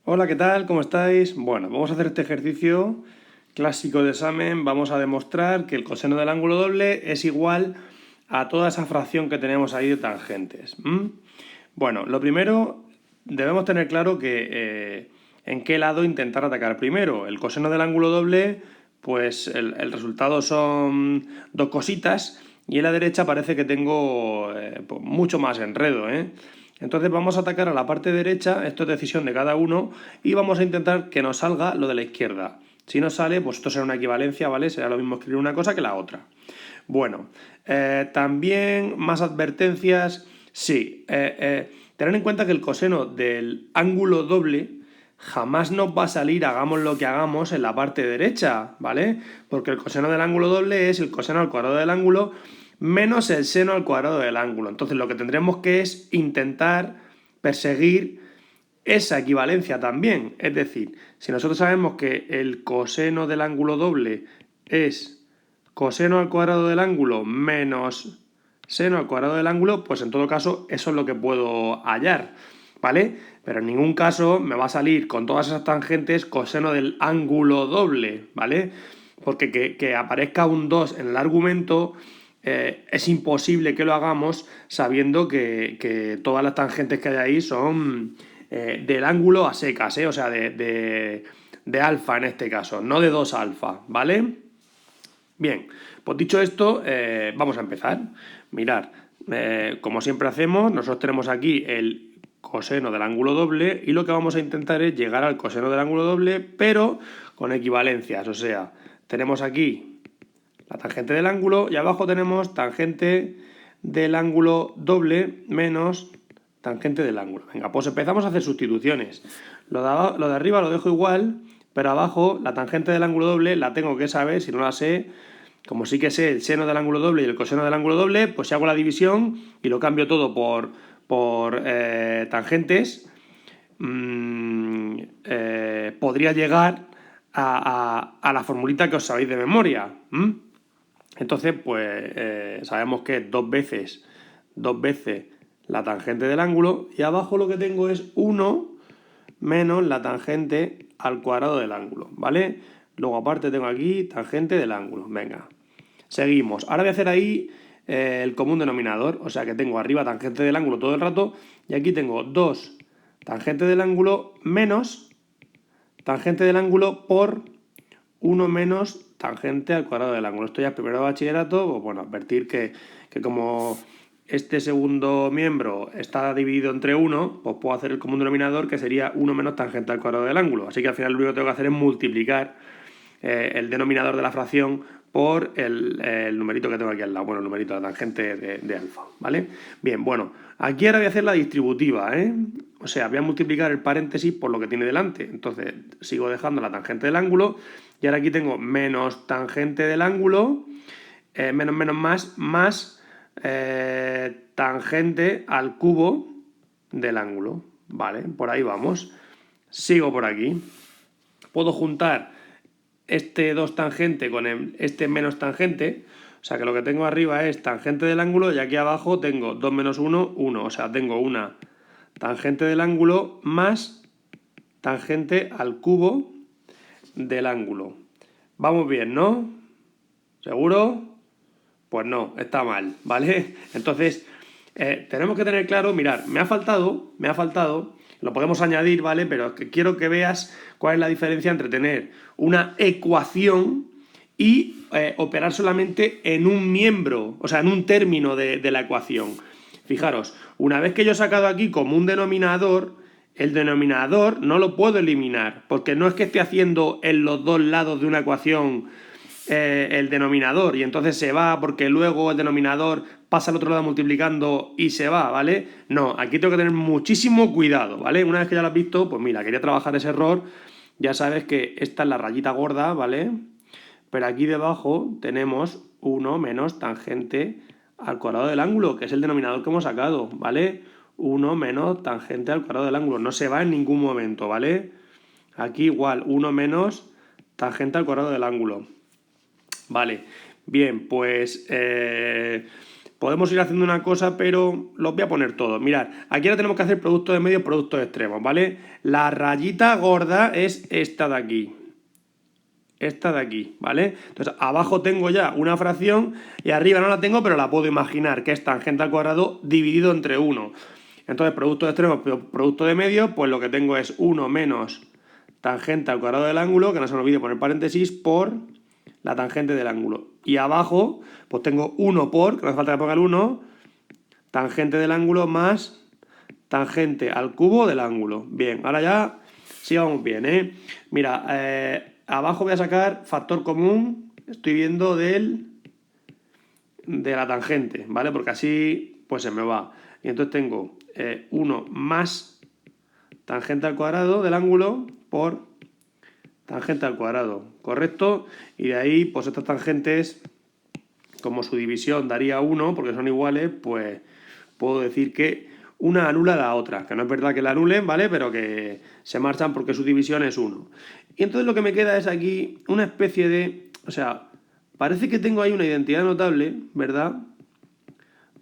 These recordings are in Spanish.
Hola, ¿qué tal? ¿Cómo estáis? Bueno, vamos a hacer este ejercicio clásico de examen. Vamos a demostrar que el coseno del ángulo doble es igual a toda esa fracción que tenemos ahí de tangentes. Bueno, lo primero, debemos tener claro que en qué lado intentar atacar primero. El coseno del ángulo doble, pues el resultado son dos cositas y en la derecha parece que tengo pues, mucho más enredo, ¿eh? Entonces vamos a atacar a la parte derecha, esto es decisión de cada uno, y vamos a intentar que nos salga lo de la izquierda. Si no sale, pues esto será una equivalencia, ¿vale? Será lo mismo escribir una cosa que la otra. Bueno, también más advertencias. Sí, tener en cuenta que el coseno del ángulo doble jamás nos va a salir, hagamos lo que hagamos, en la parte derecha, ¿vale? Porque el coseno del ángulo doble es el coseno al cuadrado del ángulo menos el seno al cuadrado del ángulo. Entonces lo que tendremos que es intentar perseguir esa equivalencia también. Es decir, si nosotros sabemos que el coseno del ángulo doble es coseno al cuadrado del ángulo menos seno al cuadrado del ángulo, pues en todo caso eso es lo que puedo hallar, ¿vale? Pero en ningún caso me va a salir con todas esas tangentes coseno del ángulo doble, ¿vale? Porque que aparezca un 2 en el argumento es imposible que lo hagamos sabiendo que todas las tangentes que hay ahí son del ángulo a secas, o sea, de alfa en este caso, no de 2 alfa, ¿vale? Bien, pues dicho esto, vamos a empezar. Mirad, como siempre hacemos, nosotros tenemos aquí el coseno del ángulo doble y lo que vamos a intentar es llegar al coseno del ángulo doble, pero con equivalencias. O sea, tenemos aquí la tangente del ángulo y abajo tenemos tangente del ángulo doble menos tangente del ángulo. Venga, pues empezamos a hacer sustituciones. Lo de arriba lo dejo igual, pero abajo la tangente del ángulo doble la tengo que saber. Si no la sé, como sí que sé el seno del ángulo doble y el coseno del ángulo doble, pues si hago la división y lo cambio todo por tangentes, podría llegar a la formulita que os sabéis de memoria. Entonces, pues sabemos que es dos veces la tangente del ángulo y abajo lo que tengo es 1 menos la tangente al cuadrado del ángulo, ¿vale? Luego aparte tengo aquí tangente del ángulo. Venga, seguimos. Ahora voy a hacer ahí el común denominador, o sea que tengo arriba tangente del ángulo todo el rato y aquí tengo 2 tangente del ángulo menos tangente del ángulo por 1 menos tangente al cuadrado del ángulo. Esto ya es primero de bachillerato, pues bueno, advertir que como este segundo miembro está dividido entre 1, pues puedo hacer el común denominador que sería 1 menos tangente al cuadrado del ángulo. Así que al final lo único que tengo que hacer es multiplicar el denominador de la fracción por el numerito que tengo aquí al lado, bueno, el numerito de la tangente de alfa, ¿vale? Bien, bueno, aquí ahora voy a hacer la distributiva, ¿eh? O sea, voy a multiplicar el paréntesis por lo que tiene delante. Entonces, sigo dejando la tangente del ángulo y ahora aquí tengo menos tangente del ángulo, menos menos más tangente al cubo del ángulo, ¿vale? Por ahí vamos. Sigo por aquí. Puedo juntar este 2 tangente con este menos tangente, o sea que lo que tengo arriba es tangente del ángulo y aquí abajo tengo 2 menos 1, 1, o sea, tengo una tangente del ángulo más tangente al cubo del ángulo. Vamos bien, ¿no? ¿Seguro? Pues no, está mal, ¿vale? Entonces, tenemos que tener claro, mirar, me ha faltado, lo podemos añadir, ¿vale? Pero que quiero que veas cuál es la diferencia entre tener una ecuación y operar solamente en un miembro, o sea, en un término de la ecuación. Fijaros, una vez que yo he sacado aquí como un denominador, el denominador no lo puedo eliminar, porque no es que esté haciendo en los dos lados de una ecuación el denominador y entonces se va porque luego el denominador pasa al otro lado multiplicando y se va, ¿vale? No, aquí tengo que tener muchísimo cuidado, ¿vale? Una vez que ya lo has visto, pues mira, quería trabajar ese error, ya sabes que esta es la rayita gorda, ¿vale? Pero aquí debajo tenemos 1 menos tangente al cuadrado del ángulo, que es el denominador que hemos sacado, ¿vale? 1 menos tangente al cuadrado del ángulo, no se va en ningún momento, ¿vale? Aquí igual, 1 menos tangente al cuadrado del ángulo. Vale, bien, pues podemos ir haciendo una cosa, pero los voy a poner todos. Mirad, aquí ahora tenemos que hacer productos de medio, productos extremos, ¿vale? La rayita gorda es esta de aquí. Esta de aquí, ¿vale? Entonces, abajo tengo ya una fracción y arriba no la tengo, pero la puedo imaginar, que es tangente al cuadrado dividido entre 1. Entonces, producto de extremos, producto de medio, pues lo que tengo es 1 menos tangente al cuadrado del ángulo, que no se me olvide poner paréntesis, por la tangente del ángulo. Y abajo, pues tengo 1 por, que no hace falta que ponga el 1, tangente del ángulo más tangente al cubo del ángulo. Bien, ahora ya sí vamos bien, ¿eh? Mira, abajo voy a sacar factor común, estoy viendo de la tangente, ¿vale? Porque así pues se me va. Y entonces tengo 1 más tangente al cuadrado del ángulo por tangente al cuadrado, ¿correcto? Y de ahí, pues estas tangentes, como su división daría 1, porque son iguales, pues puedo decir que una anula a la otra, que no es verdad que la anulen, ¿vale? Pero que se marchan porque su división es 1. Y entonces lo que me queda es aquí una especie de... O sea, parece que tengo ahí una identidad notable, ¿verdad?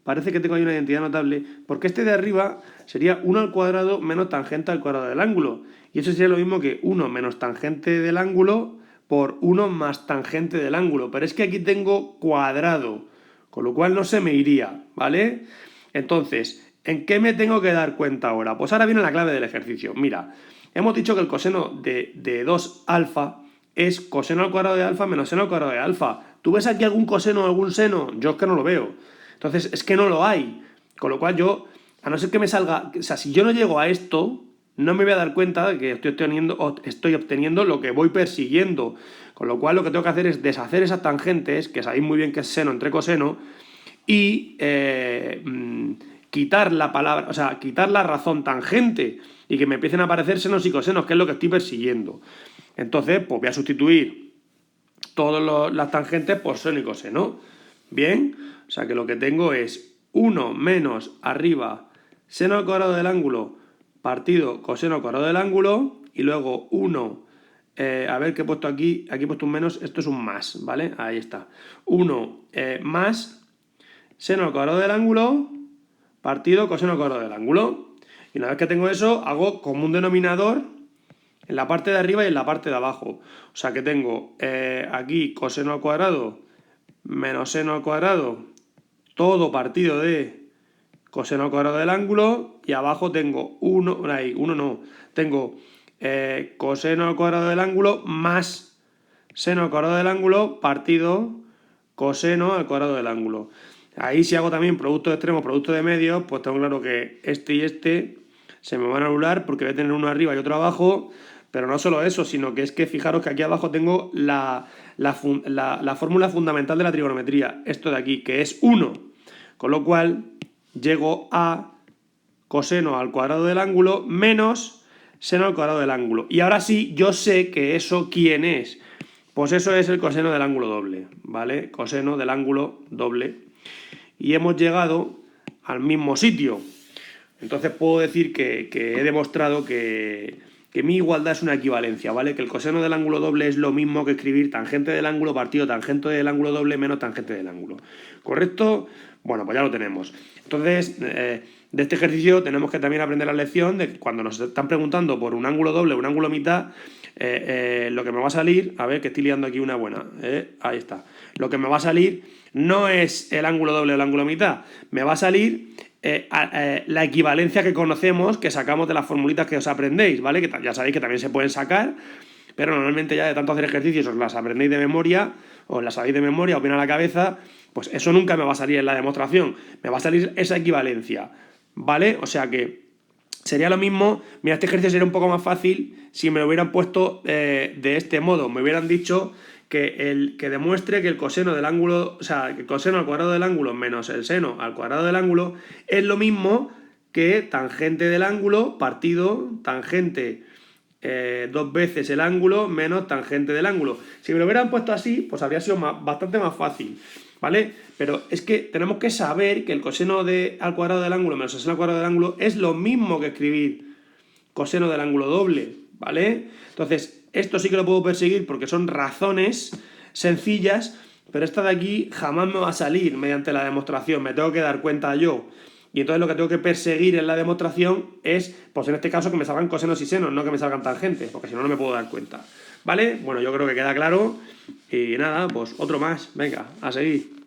Parece que tengo ahí una identidad notable, porque este de arriba sería 1 al cuadrado menos tangente al cuadrado del ángulo. Y eso sería lo mismo que 1 menos tangente del ángulo por 1 más tangente del ángulo. Pero es que aquí tengo cuadrado, con lo cual no se me iría, ¿vale? Entonces, ¿en qué me tengo que dar cuenta ahora? Pues ahora viene la clave del ejercicio. Mira, hemos dicho que el coseno de 2 alfa es coseno al cuadrado de alfa menos seno al cuadrado de alfa. ¿Tú ves aquí algún coseno o algún seno? Yo es que no lo veo. Entonces, es que no lo hay. Con lo cual yo, a no ser que me salga... O sea, si yo no llego a esto, no me voy a dar cuenta de que estoy obteniendo lo que voy persiguiendo. Con lo cual lo que tengo que hacer es deshacer esas tangentes, que sabéis muy bien que es seno entre coseno, y quitar la palabra, o sea, quitar la razón tangente y que me empiecen a aparecer senos y cosenos, que es lo que estoy persiguiendo. Entonces, pues voy a sustituir todas las tangentes por seno y coseno. Bien, o sea que lo que tengo es 1 menos arriba seno al cuadrado del ángulo partido coseno al cuadrado del ángulo y luego 1, a ver qué he puesto aquí he puesto un menos, esto es un más, ¿vale? Ahí está. 1 más seno al cuadrado del ángulo partido coseno al cuadrado del ángulo. Y una vez que tengo eso, hago común denominador en la parte de arriba y en la parte de abajo. O sea que tengo aquí coseno al cuadrado menos seno al cuadrado, todo partido de coseno al cuadrado del ángulo, y abajo tengo tengo coseno al cuadrado del ángulo más seno al cuadrado del ángulo partido coseno al cuadrado del ángulo. Ahí si hago también producto de extremos, producto de medios, pues tengo claro que este y este se me van a anular porque voy a tener uno arriba y otro abajo. Pero no solo eso, sino que es que fijaros que aquí abajo tengo la fórmula fundamental de la trigonometría, esto de aquí, que es 1. Con lo cual llego a coseno al cuadrado del ángulo menos seno al cuadrado del ángulo. Y ahora sí, yo sé que eso, ¿quién es? Pues eso es el coseno del ángulo doble, ¿vale? Coseno del ángulo doble. Y hemos llegado al mismo sitio. Entonces puedo decir que he demostrado que mi igualdad es una equivalencia, ¿vale? Que el coseno del ángulo doble es lo mismo que escribir tangente del ángulo partido tangente del ángulo doble menos tangente del ángulo. ¿Correcto? Bueno, pues ya lo tenemos. Entonces, de este ejercicio tenemos que también aprender la lección de que cuando nos están preguntando por un ángulo doble o un ángulo mitad, lo que me va a salir, a ver que estoy liando aquí una buena, ahí está. Lo que me va a salir no es el ángulo doble o el ángulo mitad, me va a salir la equivalencia que conocemos, que sacamos de las formulitas que os aprendéis, ¿vale? Que ya sabéis que también se pueden sacar, pero normalmente ya de tanto hacer ejercicios os las aprendéis de memoria, os las sabéis de memoria, os viene a la cabeza, pues eso nunca me va a salir en la demostración, me va a salir esa equivalencia, ¿vale? O sea que sería lo mismo, mira, este ejercicio sería un poco más fácil si me lo hubieran puesto de este modo, me hubieran dicho que demuestre que el coseno del ángulo, o sea, que el coseno al cuadrado del ángulo menos el seno al cuadrado del ángulo es lo mismo que tangente del ángulo partido tangente 2 veces el ángulo menos tangente del ángulo. Si me lo hubieran puesto así, pues habría sido bastante más fácil, ¿vale? Pero es que tenemos que saber que el coseno al cuadrado del ángulo menos el seno al cuadrado del ángulo es lo mismo que escribir coseno del ángulo doble, ¿vale? Entonces, esto sí que lo puedo perseguir porque son razones sencillas pero esta de aquí jamás me va a salir mediante la demostración, me tengo que dar cuenta yo. Y entonces lo que tengo que perseguir en la demostración es, pues en este caso, que me salgan cosenos y senos, no que me salgan tangentes, porque si no, no me puedo dar cuenta. ¿Vale? Bueno, yo creo que queda claro. Y nada, pues otro más. Venga, a seguir.